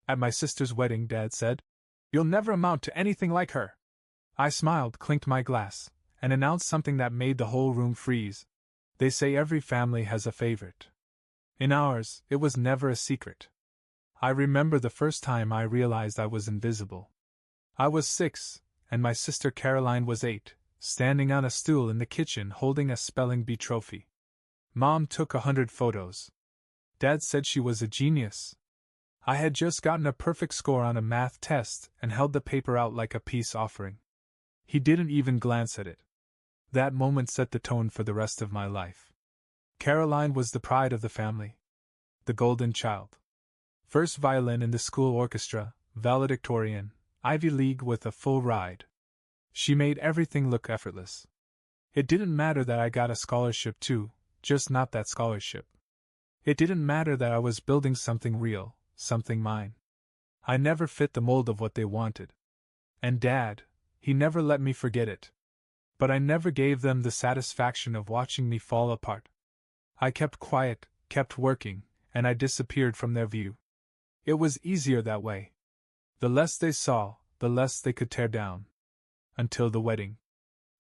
At my sister's wedding, Dad said. You'll never amount to anything like her. I smiled, clinked my glass, and announced something that made the whole room freeze. They say every family has a favorite. In ours, it was never a secret. I remember the first time I realized I was invisible. I was 6, and my sister Caroline was 8, standing on a stool in the kitchen holding a spelling bee trophy. Mom took 100 photos. Dad said she was a genius. I had just gotten a perfect score on a math test and held the paper out like a peace offering. He didn't even glance at it. That moment set the tone for the rest of my life. Caroline was the pride of the family. The golden child. First violin in the school orchestra, valedictorian, Ivy League with a full ride. She made everything look effortless. It didn't matter that I got a scholarship too, just not that scholarship. It didn't matter that I was building something real, something mine. I never fit the mold of what they wanted. And Dad, he never let me forget it. But I never gave them the satisfaction of watching me fall apart. I kept quiet, kept working, and I disappeared from their view. It was easier that way. The less they saw, the less they could tear down. Until the wedding.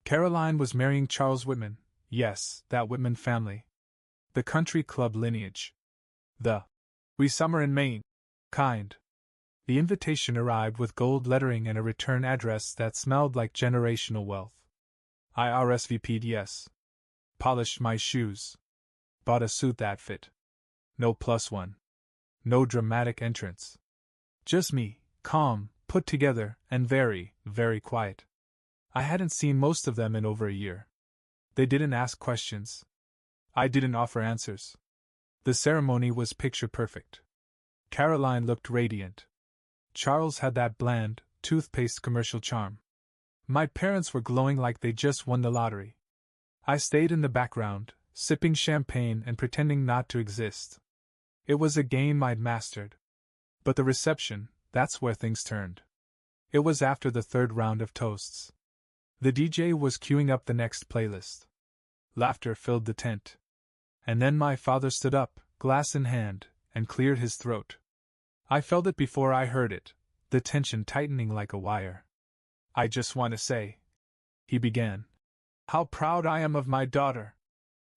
Caroline was marrying Charles Whitman, yes, that Whitman family. The country club lineage. We summer in Maine kind. The invitation arrived with gold lettering and a return address that smelled like generational wealth. I RSVP'd yes. Polished my shoes. Bought a suit that fit. No +1. No dramatic entrance. Just me, calm, put together, and very, very quiet. I hadn't seen most of them in over a year. They didn't ask questions. I didn't offer answers. The ceremony was picture perfect. Caroline looked radiant. Charles had that bland, toothpaste commercial charm. My parents were glowing like they just won the lottery. I stayed in the background, sipping champagne and pretending not to exist. It was a game I'd mastered. But the reception, that's where things turned. It was after the third round of toasts. The DJ was queuing up the next playlist. Laughter filled the tent. And then my father stood up, glass in hand, and cleared his throat. I felt it before I heard it, the tension tightening like a wire. I just want to say, he began, how proud I am of my daughter.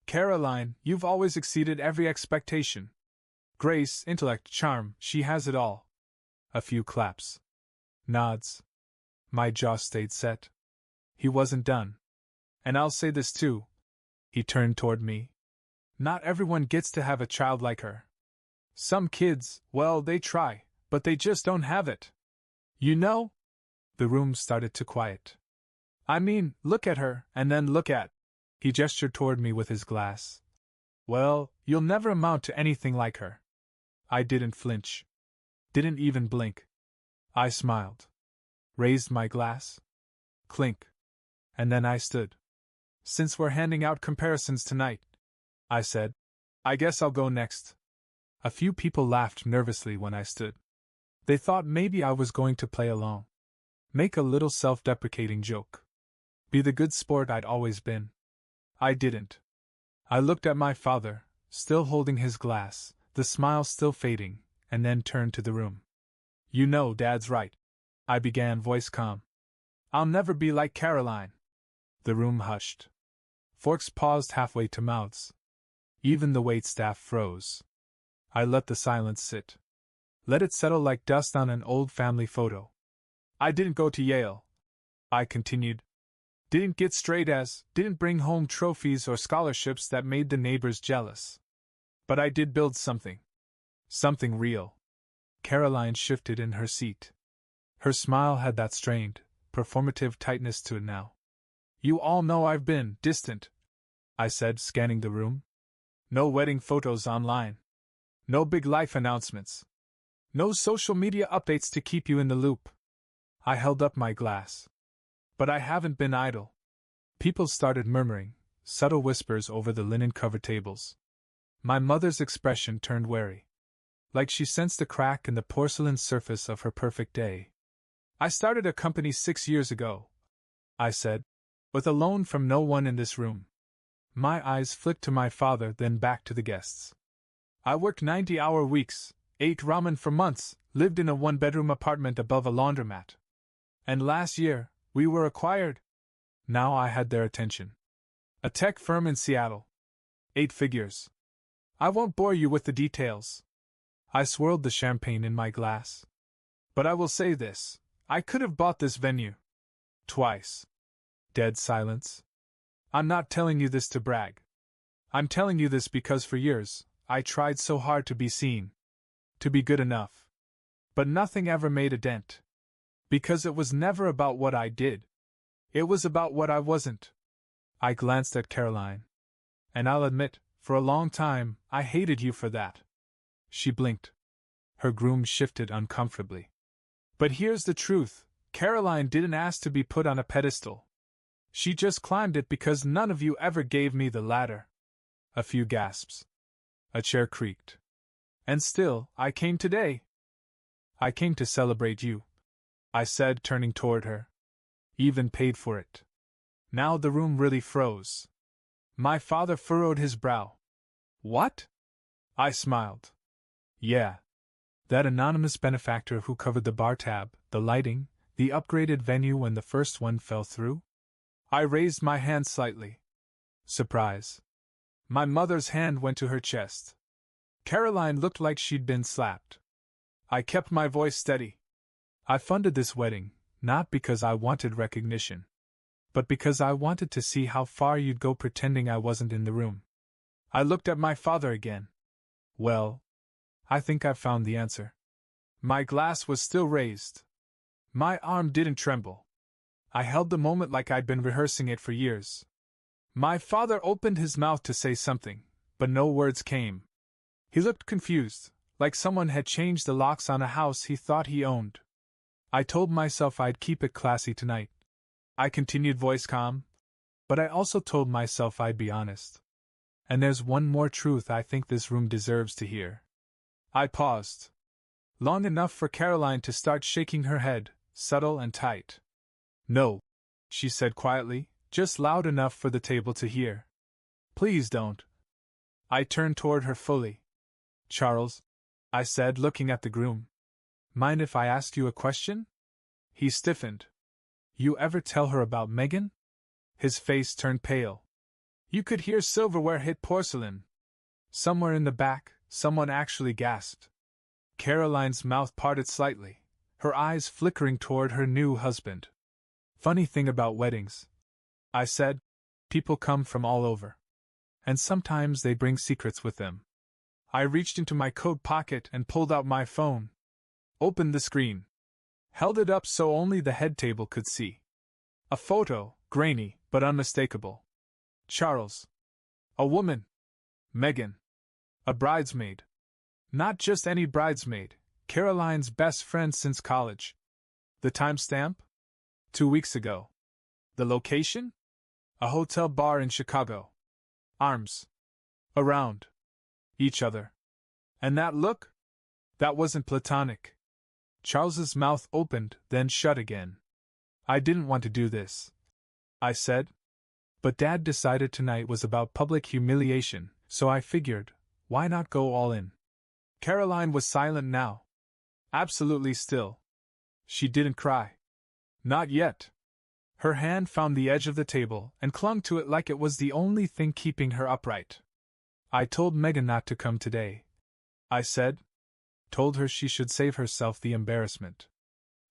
Caroline, you've always exceeded every expectation. Grace, intellect, charm, she has it all. A few claps. Nods. My jaw stayed set. He wasn't done. And I'll say this too. He turned toward me. Not everyone gets to have a child like her. Some kids, well, they try, but they just don't have it. You know? The room started to quiet. I mean, look at her, and then look at. He gestured toward me with his glass. Well, you'll never amount to anything like her. I didn't flinch. Didn't even blink. I smiled. Raised my glass. Clink. And then I stood. Since we're handing out comparisons tonight, I said, I guess I'll go next. A few people laughed nervously when I stood. They thought maybe I was going to play along. Make a little self-deprecating joke. Be the good sport I'd always been. I didn't. I looked at my father, still holding his glass, the smile still fading, and then turned to the room. You know, Dad's right. I began, voice calm. I'll never be like Caroline. The room hushed. Forks paused halfway to mouths. Even the waitstaff froze. I let the silence sit. Let it settle like dust on an old family photo. I didn't go to Yale. I continued. Didn't get straight A's, didn't bring home trophies or scholarships that made the neighbors jealous. But I did build something. Something real. Caroline shifted in her seat. Her smile had that strained, performative tightness to it now. You all know I've been distant, I said, scanning the room. No wedding photos online. No big life announcements. No social media updates to keep you in the loop. I held up my glass. But I haven't been idle. People started murmuring, subtle whispers over the linen-covered tables. My mother's expression turned wary. Like she sensed a crack in the porcelain surface of her perfect day. I started a company 6 years ago, I said, with a loan from no one in this room. My eyes flicked to my father, then back to the guests. I worked 90-hour weeks, ate ramen for months, lived in a one-bedroom apartment above a laundromat. And last year, we were acquired. Now I had their attention. A tech firm in Seattle. 8 figures. I won't bore you with the details. I swirled the champagne in my glass. But I will say this, I could have bought this venue. Twice. Dead silence. I'm not telling you this to brag. I'm telling you this because for years, I tried so hard to be seen. To be good enough. But nothing ever made a dent. Because it was never about what I did. It was about what I wasn't. I glanced at Caroline. And I'll admit, for a long time, I hated you for that. She blinked. Her groom shifted uncomfortably. But here's the truth, Caroline didn't ask to be put on a pedestal. She just climbed it because none of you ever gave me the ladder. A few gasps. A chair creaked. And still, I came today. I came to celebrate you, I said, turning toward her. Even paid for it. Now the room really froze. My father furrowed his brow. What? I smiled. Yeah. That anonymous benefactor who covered the bar tab, the lighting, the upgraded venue when the first one fell through? I raised my hand slightly. Surprise. My mother's hand went to her chest. Caroline looked like she'd been slapped. I kept my voice steady. I funded this wedding, not because I wanted recognition, but because I wanted to see how far you'd go pretending I wasn't in the room. I looked at my father again. Well, I think I've found the answer. My glass was still raised. My arm didn't tremble. I held the moment like I'd been rehearsing it for years. My father opened his mouth to say something, but no words came. He looked confused, like someone had changed the locks on a house he thought he owned. I told myself I'd keep it classy tonight. I continued, voice calm, but I also told myself I'd be honest. And there's one more truth I think this room deserves to hear. I paused. Long enough for Caroline to start shaking her head, subtle and tight. No, she said quietly, just loud enough for the table to hear. Please don't. I turned toward her fully. Charles, I said, looking at the groom. Mind if I ask you a question? He stiffened. You ever tell her about Megan? His face turned pale. You could hear silverware hit porcelain. Somewhere in the back, someone actually gasped. Caroline's mouth parted slightly, her eyes flickering toward her new husband. Funny thing about weddings, I said, people come from all over. And sometimes they bring secrets with them. I reached into my coat pocket and pulled out my phone. Opened the screen. Held it up so only the head table could see. A photo, grainy, but unmistakable. Charles. A woman. Megan. A bridesmaid. Not just any bridesmaid, Caroline's best friend since college. The timestamp? 2 weeks ago. The location? A hotel bar in Chicago. Arms. Around. Each other. And that look? That wasn't platonic. Charles's mouth opened, then shut again. I didn't want to do this, I said. But Dad decided tonight was about public humiliation, so I figured, why not go all in? Caroline was silent now. Absolutely still. She didn't cry. Not yet. Her hand found the edge of the table and clung to it like it was the only thing keeping her upright. I told Megan not to come today, I said. Told her she should save herself the embarrassment.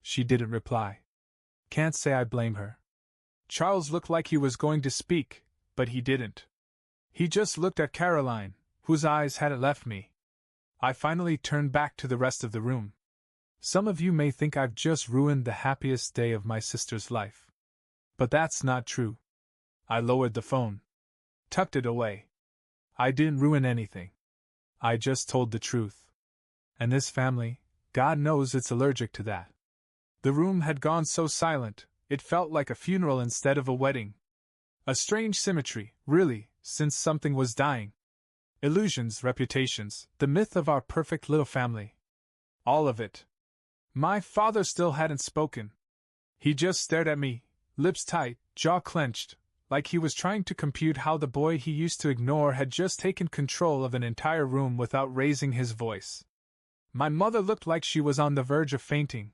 She didn't reply. Can't say I blame her. Charles looked like he was going to speak, but he didn't. He just looked at Caroline, whose eyes hadn't left me. I finally turned back to the rest of the room. Some of you may think I've just ruined the happiest day of my sister's life. But that's not true. I lowered the phone. Tucked it away. I didn't ruin anything. I just told the truth. And this family, God knows it's allergic to that. The room had gone so silent, it felt like a funeral instead of a wedding. A strange symmetry, really, since something was dying. Illusions, reputations, the myth of our perfect little family. All of it. My father still hadn't spoken. He just stared at me, lips tight, jaw clenched, like he was trying to compute how the boy he used to ignore had just taken control of an entire room without raising his voice. My mother looked like she was on the verge of fainting.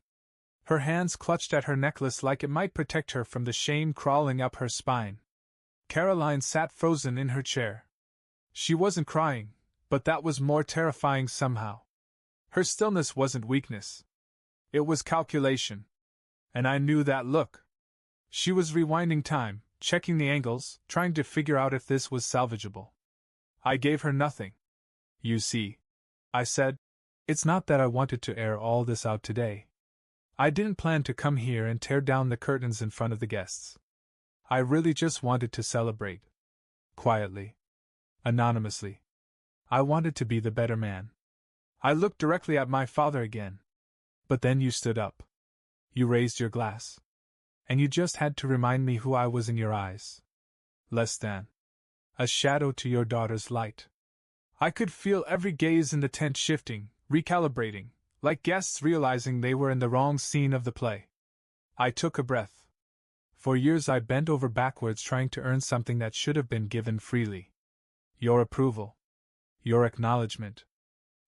Her hands clutched at her necklace like it might protect her from the shame crawling up her spine. Caroline sat frozen in her chair. She wasn't crying, but that was more terrifying somehow. Her stillness wasn't weakness. It was calculation. And I knew that look. She was rewinding time, checking the angles, trying to figure out if this was salvageable. I gave her nothing. You see, I said, it's not that I wanted to air all this out today. I didn't plan to come here and tear down the curtains in front of the guests. I really just wanted to celebrate. Quietly. Anonymously. I wanted to be the better man. I looked directly at my father again. But then you stood up. You raised your glass. And you just had to remind me who I was in your eyes. Less than a shadow to your daughter's light. I could feel every gaze in the tent shifting, recalibrating, like guests realizing they were in the wrong scene of the play. I took a breath. For years I bent over backwards trying to earn something that should have been given freely. Your approval. Your acknowledgement.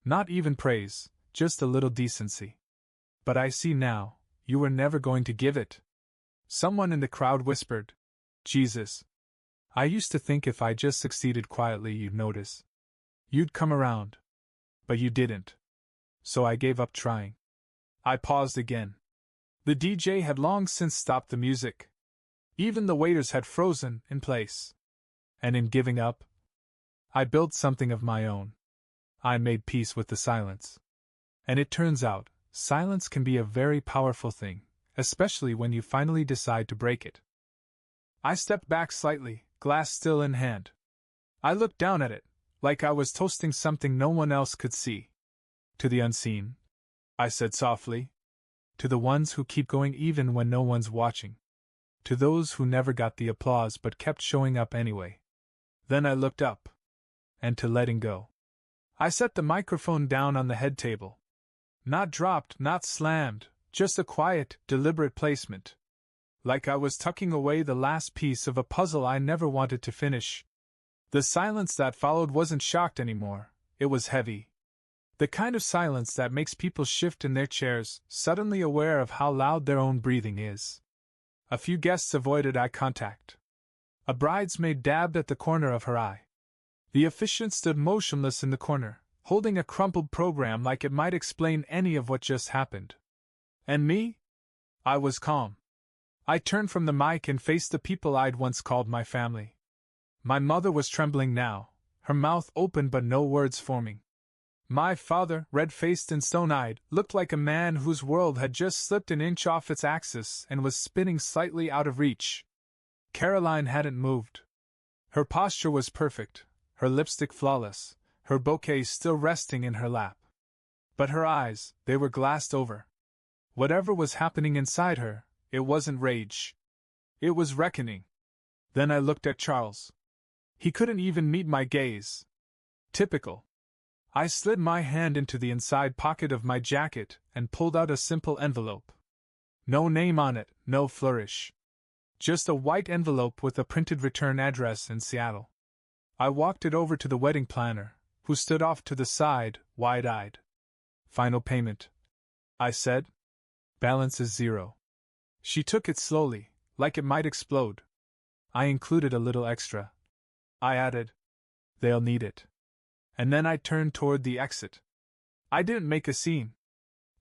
Not even praise, just a little decency. But I see now, you were never going to give it. Someone in the crowd whispered, Jesus. I used to think if I just succeeded quietly you'd notice. You'd come around. But you didn't. So I gave up trying. I paused again. The DJ had long since stopped the music. Even the waiters had frozen in place. And in giving up, I built something of my own. I made peace with the silence. And it turns out, silence can be a very powerful thing, especially when you finally decide to break it. I stepped back slightly, glass still in hand. I looked down at it, like I was toasting something no one else could see. To the unseen, I said softly. To the ones who keep going even when no one's watching. To those who never got the applause but kept showing up anyway. Then I looked up. And to letting go. I set the microphone down on the head table. Not dropped, not slammed, just a quiet, deliberate placement. Like I was tucking away the last piece of a puzzle I never wanted to finish. The silence that followed wasn't shocked anymore, it was heavy. The kind of silence that makes people shift in their chairs, suddenly aware of how loud their own breathing is. A few guests avoided eye contact. A bridesmaid dabbed at the corner of her eye. The officiant stood motionless in the corner, holding a crumpled program like it might explain any of what just happened. And me? I was calm. I turned from the mic and faced the people I'd once called my family. My mother was trembling now, her mouth open but no words forming. My father, red-faced and stone-eyed, looked like a man whose world had just slipped an inch off its axis and was spinning slightly out of reach. Caroline hadn't moved. Her posture was perfect, her lipstick flawless, her bouquet still resting in her lap. But her eyes, they were glassed over. Whatever was happening inside her, it wasn't rage. It was reckoning. Then I looked at Charles. He couldn't even meet my gaze. Typical. I slid my hand into the inside pocket of my jacket and pulled out a simple envelope. No name on it, no flourish. Just a white envelope with a printed return address in Seattle. I walked it over to the wedding planner, who stood off to the side, wide-eyed. Final payment, I said. Balance is 0. She took it slowly, like it might explode. I included a little extra. I added, they'll need it. And then I turned toward the exit. I didn't make a scene.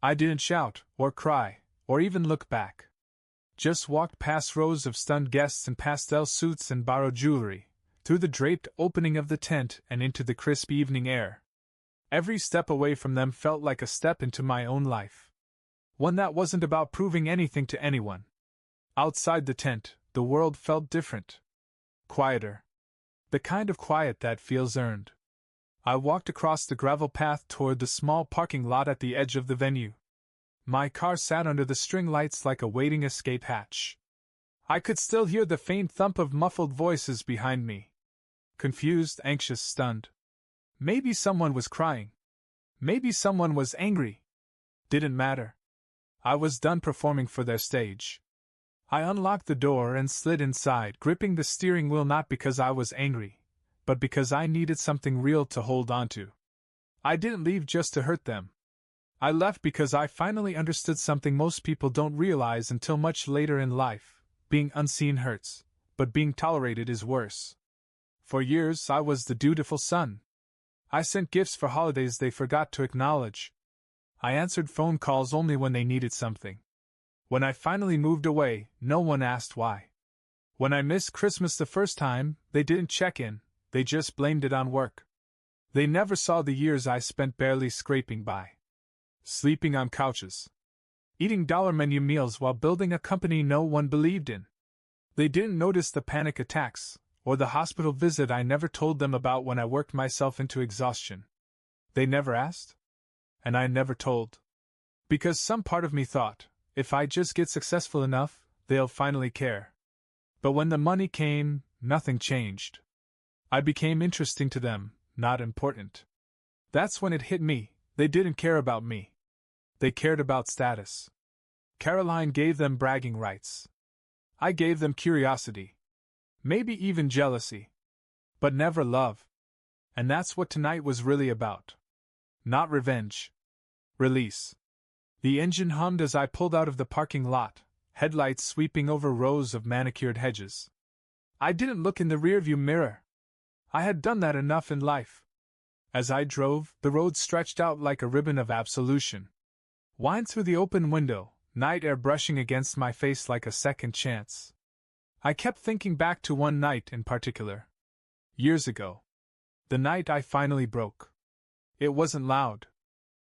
I didn't shout, or cry, or even look back. Just walked past rows of stunned guests in pastel suits and borrowed jewelry, through the draped opening of the tent and into the crisp evening air. Every step away from them felt like a step into my own life. One that wasn't about proving anything to anyone. Outside the tent, the world felt different. Quieter. The kind of quiet that feels earned. I walked across the gravel path toward the small parking lot at the edge of the venue. My car sat under the string lights like a waiting escape hatch. I could still hear the faint thump of muffled voices behind me. Confused, anxious, stunned. Maybe someone was crying. Maybe someone was angry. Didn't matter. I was done performing for their stage. I unlocked the door and slid inside, gripping the steering wheel not because I was angry, but because I needed something real to hold on to. I didn't leave just to hurt them. I left because I finally understood something most people don't realize until much later in life. Being unseen hurts, but being tolerated is worse. For years, I was the dutiful son. I sent gifts for holidays they forgot to acknowledge. I answered phone calls only when they needed something. When I finally moved away, no one asked why. When I missed Christmas the first time, they didn't check in, they just blamed it on work. They never saw the years I spent barely scraping by. Sleeping on couches. Eating dollar menu meals while building a company no one believed in. They didn't notice the panic attacks, or the hospital visit I never told them about when I worked myself into exhaustion. They never asked? And I never told. Because some part of me thought, if I just get successful enough, they'll finally care. But when the money came, nothing changed. I became interesting to them, not important. That's when it hit me, they didn't care about me. They cared about status. Caroline gave them bragging rights. I gave them curiosity. Maybe even jealousy. But never love. And that's what tonight was really about. Not revenge. Release. The engine hummed as I pulled out of the parking lot, headlights sweeping over rows of manicured hedges. I didn't look in the rearview mirror. I had done that enough in life. As I drove, the road stretched out like a ribbon of absolution. Whined through the open window, night air brushing against my face like a second chance. I kept thinking back to one night in particular. Years ago. The night I finally broke. It wasn't loud.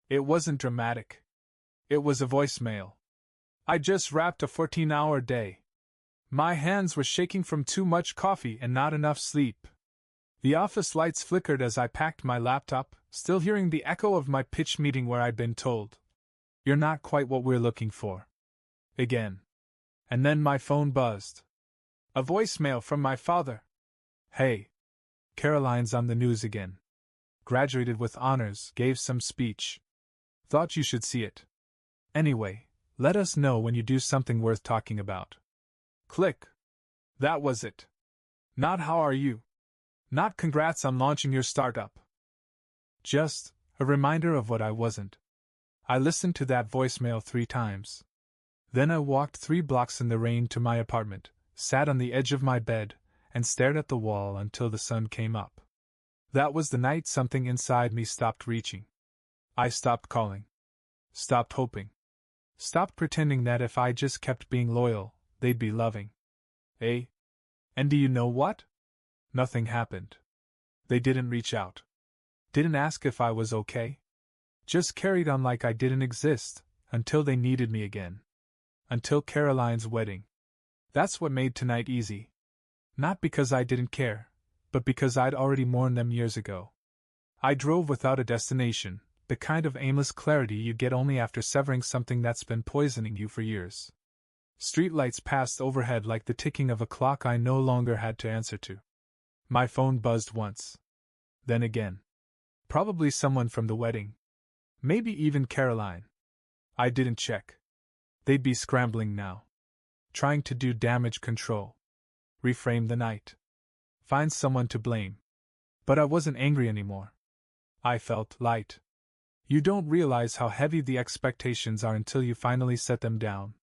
It wasn't dramatic. It was a voicemail. I just wrapped a 14-hour day. My hands were shaking from too much coffee and not enough sleep. The office lights flickered as I packed my laptop, still hearing the echo of my pitch meeting where I'd been told, "You're not quite what we're looking for." Again. And then my phone buzzed. A voicemail from my father. "Hey. Caroline's on the news again. Graduated with honors, gave some speech. Thought you should see it. Anyway, let us know when you do something worth talking about." Click. That was it. Not "how are you?" Not "congrats on launching your startup." Just a reminder of what I wasn't. I listened to that voicemail 3 times. Then I walked 3 blocks in the rain to my apartment, sat on the edge of my bed, and stared at the wall until the sun came up. That was the night something inside me stopped reaching. I stopped calling. Stopped hoping. Stopped pretending that if I just kept being loyal, they'd be loving. Eh? And do you know what? Nothing happened. They didn't reach out. Didn't ask if I was okay. Just carried on like I didn't exist, until they needed me again. Until Caroline's wedding. That's what made tonight easy. Not because I didn't care, but because I'd already mourned them years ago. I drove without a destination, the kind of aimless clarity you get only after severing something that's been poisoning you for years. Streetlights passed overhead like the ticking of a clock I no longer had to answer to. My phone buzzed once. Then again. Probably someone from the wedding. Maybe even Caroline. I didn't check. They'd be scrambling now. Trying to do damage control. Reframe the night. Find someone to blame. But I wasn't angry anymore. I felt light. You don't realize how heavy the expectations are until you finally set them down.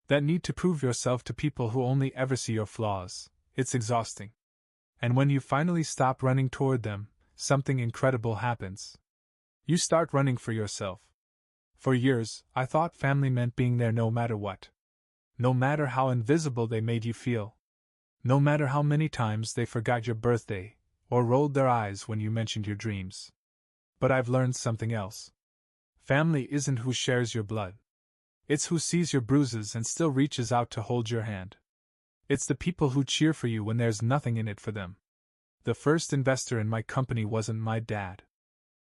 That need to prove yourself to people who only ever see your flaws. It's exhausting. And when you finally stop running toward them, something incredible happens. You start running for yourself. For years, I thought family meant being there no matter what. No matter how invisible they made you feel. No matter how many times they forgot your birthday, or rolled their eyes when you mentioned your dreams. But I've learned something else. Family isn't who shares your blood. It's who sees your bruises and still reaches out to hold your hand. It's the people who cheer for you when there's nothing in it for them. The first investor in my company wasn't my dad.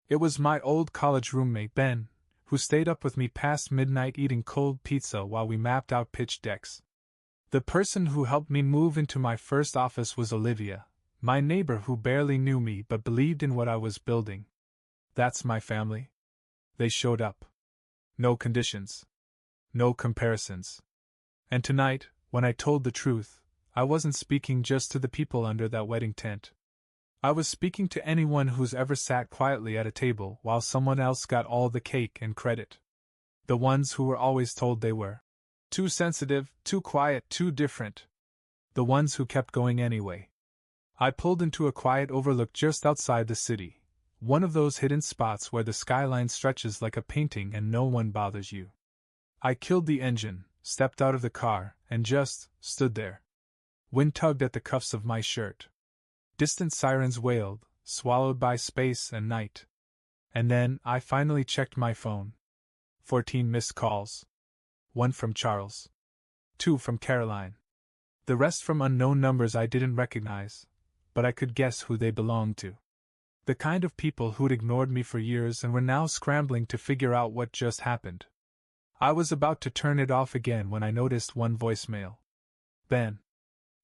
It was my old college roommate, Ben, who stayed up with me past midnight eating cold pizza while we mapped out pitch decks. The person who helped me move into my first office was Olivia, my neighbor who barely knew me but believed in what I was building. That's my family. They showed up. No conditions. No comparisons. And tonight, when I told the truth, I wasn't speaking just to the people under that wedding tent. I was speaking to anyone who's ever sat quietly at a table while someone else got all the cake and credit. The ones who were always told they were too sensitive, too quiet, too different. The ones who kept going anyway. I pulled into a quiet overlook just outside the city, one of those hidden spots where the skyline stretches like a painting and no one bothers you. I killed the engine, stepped out of the car, and just stood there. Wind tugged at the cuffs of my shirt. Distant sirens wailed, swallowed by space and night. And then I finally checked my phone. 14 missed calls. 1 from Charles. 2 from Caroline. The rest from unknown numbers I didn't recognize, but I could guess who they belonged to. The kind of people who'd ignored me for years and were now scrambling to figure out what just happened. I was about to turn it off again when I noticed one voicemail. Ben.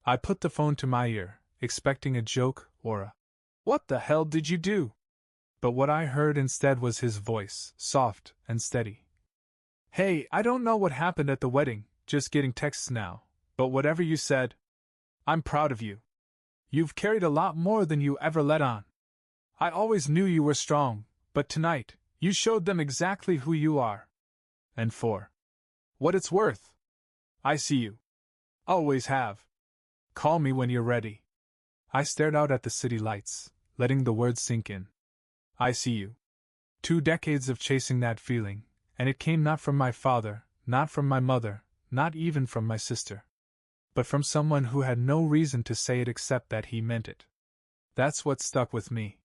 I put the phone to my ear, expecting a joke or a "What the hell did you do?" But what I heard instead was his voice, soft and steady. "Hey, I don't know what happened at the wedding, just getting texts now, but whatever you said, I'm proud of you. You've carried a lot more than you ever let on. I always knew you were strong, but tonight, you showed them exactly who you are. And for what it's worth, I see you. Always have. Call me when you're ready." I stared out at the city lights, letting the words sink in. I see you. 2 decades of chasing that feeling, and it came not from my father, not from my mother, not even from my sister. But from someone who had no reason to say it except that he meant it. That's what stuck with me.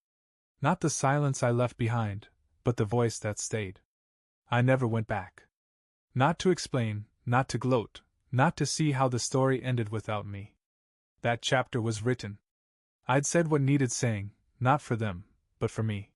Not the silence I left behind, but the voice that stayed. I never went back. Not to explain, not to gloat, not to see how the story ended without me. That chapter was written. I'd said what needed saying, not for them, but for me.